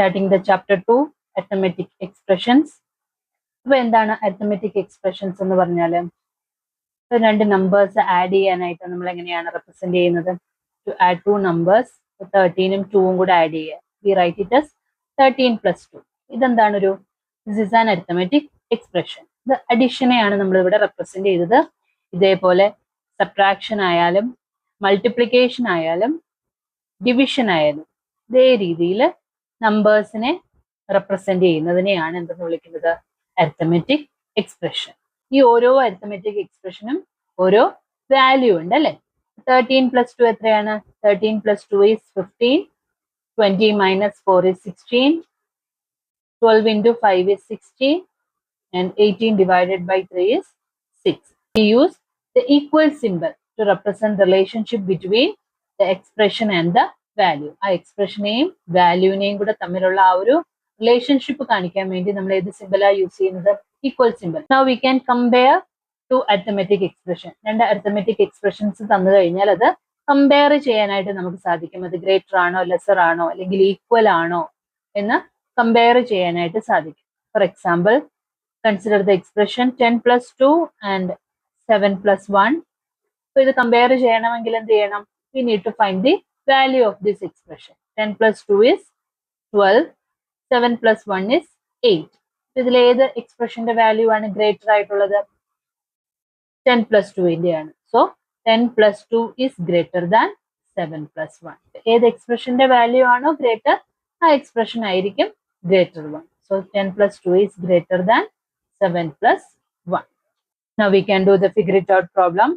Starting the chapter 2, arithmetic expressions. അപ്പോൾ എന്താണ് arithmetic expressions എന്ന് പറഞ്ഞാൽ രണ്ട് നമ്പേഴ്സ് ആഡ് ചെയ്യാനായിട്ട് നമ്മൾ എങ്ങനെയാണ് റെപ്രസെന്റ് ചെയ്യുന്നത്? To add two numbers, 13ഉം 2ഉം കൂടെ ആഡ് ചെയ്യുക. We write it as 13 plus 2. ഇതെന്താണ് ഒരു this is an arithmetic expression. ഇത് അഡീഷനെയാണ് നമ്മൾ ഇവിടെ റെപ്രസെന്റ് ചെയ്തത്. ഇതേപോലെ സബ്ട്രാക്ഷൻ ആയാലും മൾട്ടിപ്ലിക്കേഷൻ ആയാലും ഡിവിഷൻ ആയാലും ഇതേ രീതിയിൽ നമ്പേഴ്സിനെ റെപ്രസെന്റ് ചെയ്യുന്നതിനെയാണ് എന്തെന്ന് വിളിക്കുന്നത്? Arithmetic expression. ഈ ഓരോ അരിത്തമെറ്റിക് എക്സ്പ്രഷനും ഓരോ വാല്യൂ ഉണ്ട് അല്ലെ? 13 plus 2 എത്രയാണ്? 13 plus 2 is 15, 20 minus 4 is 16, 12 into 5 is 16, and 18 divided by 3 is 6. We use the equal symbol to represent the relationship between the expression and the value. ആ എക്സ്പ്രഷനെയും വാല്യൂവിനെയും കൂടെ തമ്മിലുള്ള ആ ഒരു റിലേഷൻഷിപ്പ് കാണിക്കാൻ വേണ്ടി നമ്മൾ ഏത് സിമ്പിളാണ് യൂസ് ചെയ്യുന്നത്? Equal simple. Now we can compare two arithmetic expression. രണ്ട് അരിത്തമെറ്റിക് എക്സ്പ്രഷൻസ് തന്നു കഴിഞ്ഞാൽ അത് കമ്പയർ ചെയ്യാനായിട്ട് നമുക്ക് സാധിക്കും. അത് ഗ്രേറ്റർ ആണോ ലെസർ ആണോ അല്ലെങ്കിൽ ഈക്വൽ ആണോ എന്ന് കമ്പയർ ചെയ്യാനായിട്ട് സാധിക്കും. For example, consider the expression 10 plus 2 and 7 plus 1. So ഇത് കമ്പയർ ചെയ്യണമെങ്കിൽ എന്ത് ചെയ്യണം? We need to find the value of this expression. 10 plus 2 is 12, 7 plus 1 is 8. ഇതിൽ ഏത് എക്സ്പ്രഷന്റെ വാല്യൂ ആണ് ഗ്രേറ്റർ ആയിട്ടുള്ളത്? 10 plus 2 ആണ്. So 10 plus 2 is greater than 7 plus 1. ഏത് എക്സ്പ്രഷന്റെ വാല്യൂ ആണോ ഗ്രേറ്റർ, ആ എക്സ്പ്രഷൻ ആയിരിക്കും greater one. So 10 plus 2 is greater than 7 plus 1. Now we can do the figure it out problem.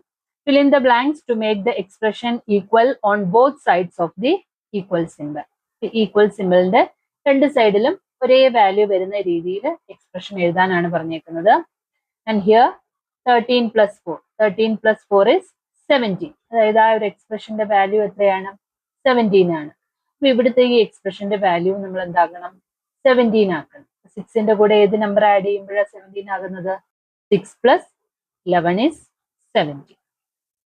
Fill in the blanks to make the expression equal on both sides of the equal symbol. The equal symbolന്റെ രണ്ട് സൈഡിലും ഒരേ value വരുന്ന രീതിയിൽ expression എഴുതാനാണ് പറഞ്ഞേക്കുന്നത്. And here 13 plus 4. 13 plus 4 is 17. അതായത് ആ ഒരു എക്സ്പ്രഷന്റെ വാല്യൂ എത്രയാണ്? 17 ആണ്. അപ്പൊ ഇവിടുത്തെ ഈ എക്സ്പ്രഷന്റെ വാല്യൂ നമ്മൾ എന്താക്കണം? 17 ആക്കണം. 6ന്റെ കൂടെ ഏത് നമ്പർ ആഡ് ചെയ്യുമ്പോഴാണ് 17 ആകുന്നത്? 6 plus 11 is 17.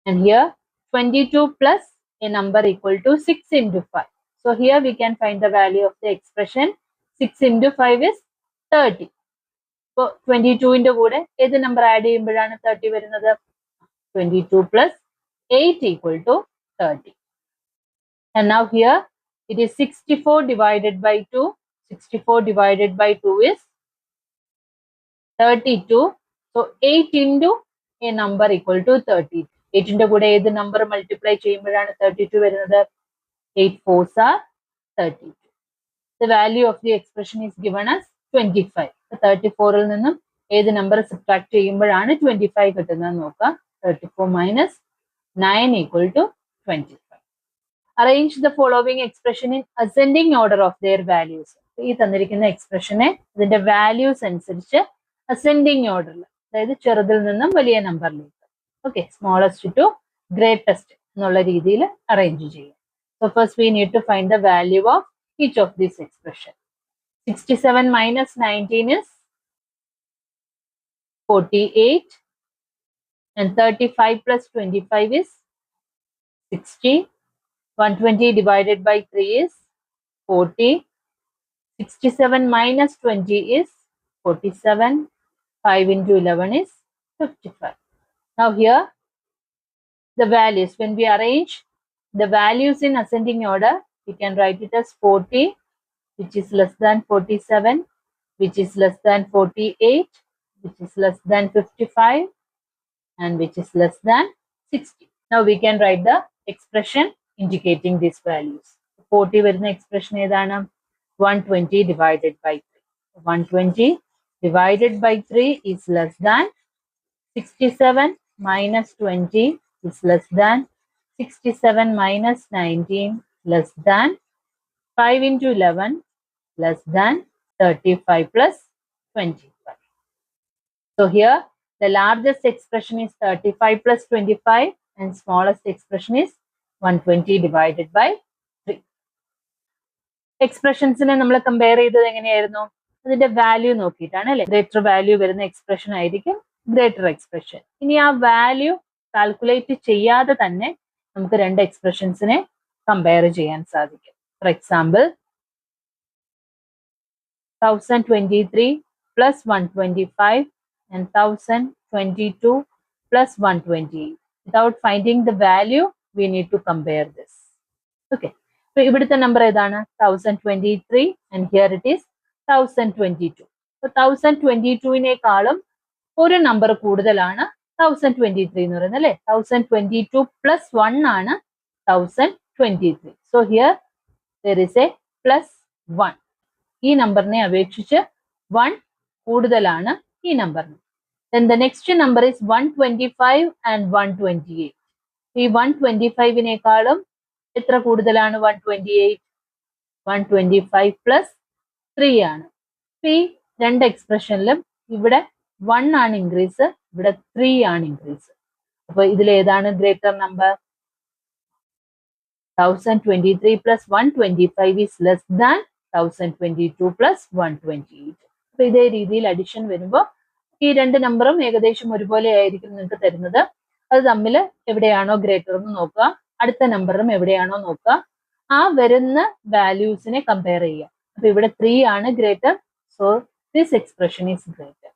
And here 22 plus a number equal to 6 into 5. So here we can find the value of the expression. 6 into 5 is 30. So 22ന്റെ കൂടെ ഏത് നമ്പർ ആഡ് ചെയ്യുമ്പോഴാണ് 30 വരുന്നത്? 22 plus 8 equal to 30. And now here it is 64 divided by 2. 64 divided by 2 is 32. So 8 into a number equal to 30. 8ന്റെ കൂടെ ഏത് number multiply ചെയ്യുമ്പോഴാണ് 32 വരുന്നത്? 8 4s are 32. The value of the expression is given as 25. 34ൽ നിന്നും ഏത് number subtract ചെയ്യുമ്പോഴാണ് 25 കിട്ടുന്നത് നോക്കാം. 34 minus 9 equal to 25. Arrange the following expression in ascending order of their values. ഈ തന്നിരിക്കുന്ന എക്സ്പ്രഷനെ ഇതിന്റെ വാല്യൂസ് അനുസരിച്ച് അസെൻഡിങ് ഓർഡറിൽ, അതായത് ചെറുതിൽ നിന്നും വലിയ നമ്പറിലേക്ക്, ഓക്കെ, സ്മോളസ്റ്റ് ടു ഗ്രേറ്റസ്റ്റ് എന്നുള്ള രീതിയിൽ അറേഞ്ച് ചെയ്യും. So first we need to find the value of each of these expression. 67 minus 19 is 48, and 35 plus 25 is 60. 120 divided by 3 is 40. 67 minus 20 is 47. 5 into 11 is 55. Now here the values, when we arrange the values in ascending order, we can write it as 40, which is less than 47, which is less than 48, which is less than 55, and which is less than 60. Now we can write the expression indicating these values. 40 വരുന്ന expression ഏതാണ്? 120 divided by 3. 120 divided by 3 is less than 67 minus 20 is less than 67 minus 19 less than 5 into 11 less than 35 plus 25. So here the largest expression is 35 plus 25 and smallest expression is 120 divided by 3. എക്സ്പ്രഷൻസിനെ നമ്മൾ compare ചെയ്തത് എങ്ങനെയായിരുന്നു? അതിന്റെ value നോക്കിയിട്ടാണ് അല്ലെ? Greater value വരുന്ന expression ആയിരിക്കും greater expression. ഇനി ആ വാല്യൂ കാൽക്കുലേറ്റ് ചെയ്യാതെ തന്നെ നമുക്ക് രണ്ട് എക്സ്പ്രഷൻസിനെ കമ്പയർ ചെയ്യാൻ സാധിക്കും. For example, 1023 plus 125 and 1022 plus 128. Without finding the value, we need to compare this. Okay. So ഇവിടുത്തെ നമ്പർ ഏതാണ് 1023 and here it is 1022. So 1022-നേക്കാളും ഒരു നമ്പർ കൂടുതലാണ് 1023 എന്ന് പറയുന്നത് അല്ലേ. 1022 plus 1 ആണ് 1023. So here there is a plus 1. ഈ നമ്പറിനെ അപേക്ഷിച്ച് 1 കൂടുതലാണ് ഈ നമ്പറിന്. Then the next number is 125 and 128. ഈ 125-നേക്കാളും എത്ര കൂടുതലാണ് 128? 125 plus 3 ആണ്. ഈ രണ്ട് എക്സ്പ്രഷനിലും ഇവിടെ 1 ആണ് ഇൻക്രീസ്, ഇവിടെ 3 ആണ് ഇൻക്രീസ്. അപ്പൊ ഇതിൽ ഏതാണ് greater number? 1023 plus 125 is less than 1022 plus 128. അപ്പൊ ഇതേ രീതിയിൽ അഡിഷൻ വരുമ്പോൾ ഈ രണ്ട് നമ്പറും ഏകദേശം ഒരുപോലെ ആയിരിക്കും നിങ്ങൾക്ക് തരുന്നത്. അത് തമ്മിൽ എവിടെയാണോ ഗ്രേറ്റർ എന്ന് നോക്കുക, അടുത്ത നമ്പറും എവിടെയാണോ നോക്കുക, ആ വരുന്ന വാല്യൂസിനെ കമ്പയർ ചെയ്യുക. അപ്പൊ ഇവിടെ 3 ആണ് greater, so this expression is greater.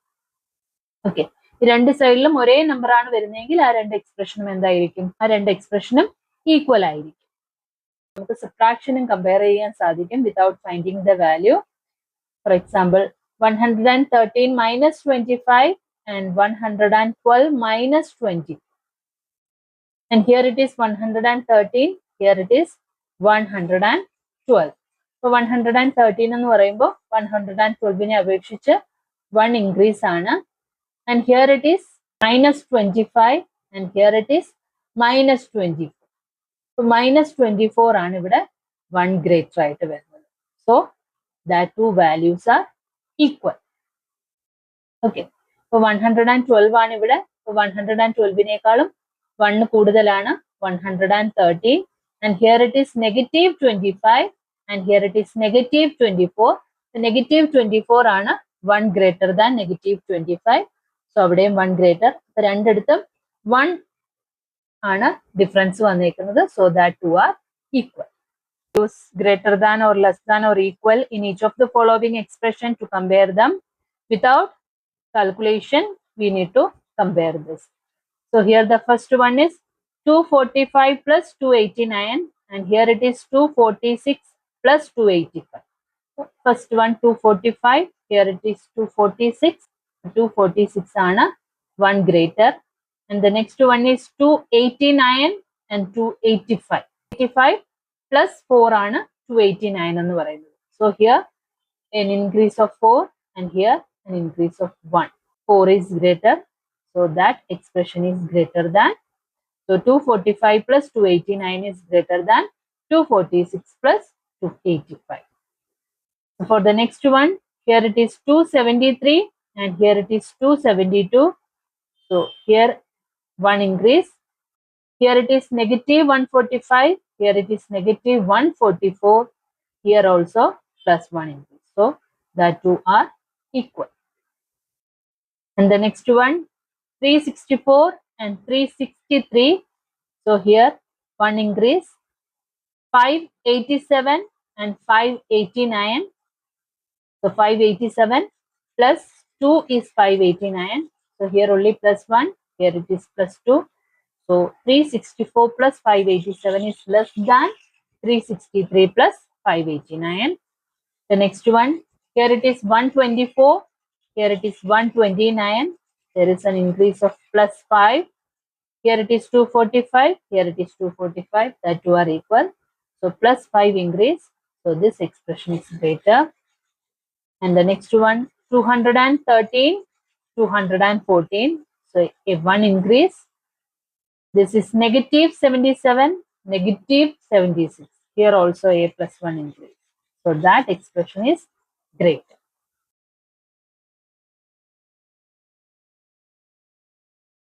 Okay, രണ്ട് സൈഡിലും ഒരേ നമ്പർ ആണ് വരുന്നതെങ്കിൽ ആ രണ്ട് എക്സ്പ്രഷനും എന്തായിരിക്കും? ആ രണ്ട് എക്സ്പ്രഷനും ഈക്വൽ ആയിരിക്കും. നമുക്ക് സബ്ട്രാക്ഷനും കമ്പയർ ചെയ്യാൻ സാധിക്കും without finding the value. For example 113 minus 25 and 112 minus 20. And here it is 113, here it is 112. So 113 എന്ന് പറയുമ്പോൾ 112-നെ അപേക്ഷിച്ച് 1 ഇൻക്രീസ് ആണ്. And here it is minus 25 and here it is minus 24. So minus 24 ആണ് ഇവിടെ 1 greater ആയിട്ട് വരുന്നത്. So that two values are equal. Okay. So 112 ആണ് ഇവിടെ. So 112-നേക്കാളും 1 കൂടുതലാണ് 113. And here it is negative 25 and here it is negative 24. So negative 24 ആണ് 1 greater than negative 25. So അവിടെയും 1 greater. So രണ്ടിടത്തും 1 ആണ് ഡിഫറൻസ് വന്നേക്കുന്നത്. So that two are equal. Use greater than or less than or equal in each of the following expression to compare them. Without calculation, we need to compare this. So here the first one is 245 plus 289 and here it is 246 plus 285. First one 245, here it is 246. 246 ആണ് 1 greater. And the next one is 289 and 285. 85 plus 4 ആണ് 289 എന്ന് പറയുന്നത്. So here an increase of 4 and here an increase of 1. 4 is greater, so that expression is greater than. So 245 plus 289 is greater than 246 plus 285. For the next one, here it is 273 and here it is 272. So here 1 increase. Here it is negative 145. Here it is negative 144. Here also plus 1 increase. So the two are equal. And the next one 364 and 363. So here 1 increase. 587 and 589. So 587 plus 2 is 589. So here only plus 1. Here it is plus 2. So 364 plus 587 is less than 363 plus 589. The next one, here it is 124. Here it is 129. There is an increase of plus 5. Here it is 245. Here it is 245. The two are equal. So plus 5 increase. So this expression is greater. And the next one, 213, 214. So a 1 increase. This is negative 77, negative 76. Here also a plus 1 increase. So that expression is greater.